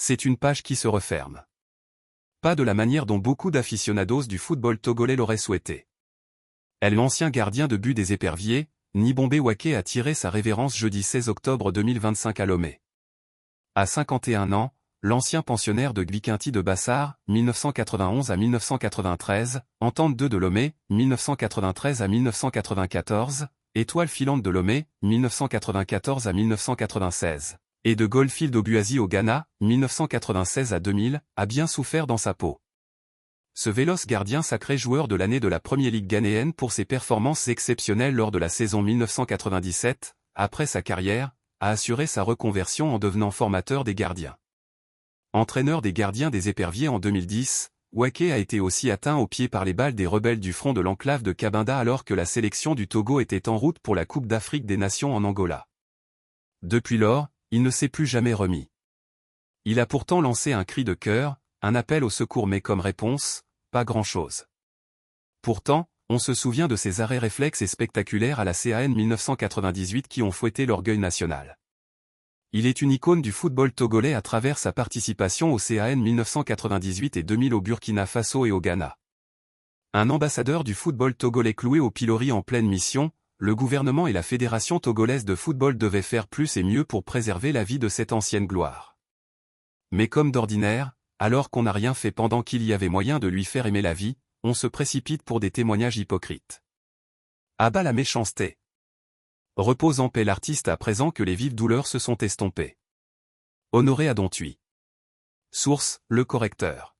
c'est une page qui se referme. Pas de la manière dont beaucoup d'aficionados du football togolais l'auraient souhaité. L'ancien gardien de but des Éperviers, Nibombe Waké a tiré sa révérence jeudi 16 octobre 2025 à Lomé. À 51 ans, l'ancien pensionnaire de Gbikinti de Bassar, 1991 à 1993, Entente 2 de Lomé, 1993 à 1994, Étoile filante de Lomé, 1994 à 1996, et de Goldfield Obuasi au Ghana, 1996 à 2000, a bien souffert dans sa peau. Ce véloce gardien sacré joueur de l'année de la Premier Ligue ghanéenne pour ses performances exceptionnelles lors de la saison 1997, après sa carrière, a assuré sa reconversion en devenant formateur des gardiens. Entraîneur des gardiens des Éperviers en 2010, Waké a été aussi atteint au pied par les balles des rebelles du front de l'enclave de Cabinda alors que la sélection du Togo était en route pour la Coupe d'Afrique des Nations en Angola. Depuis lors, il ne s'est plus jamais remis. Il a pourtant lancé un cri de cœur, un appel au secours mais comme réponse, pas grand-chose. Pourtant, on se souvient de ses arrêts réflexes et spectaculaires à la CAN 1998 qui ont fouetté l'orgueil national. Il est une icône du football togolais à travers sa participation au CAN 1998 et 2000 au Burkina Faso et au Ghana. Un ambassadeur du football togolais cloué au pilori en pleine mission, le gouvernement et la Fédération togolaise de football devaient faire plus et mieux pour préserver la vie de cette ancienne gloire. Mais comme d'ordinaire, alors qu'on n'a rien fait pendant qu'il y avait moyen de lui faire aimer la vie, on se précipite pour des témoignages hypocrites. À bas la méchanceté. Repose en paix l'artiste à présent que les vives douleurs se sont estompées. Honoré à Dontuy. Source, Le Correcteur.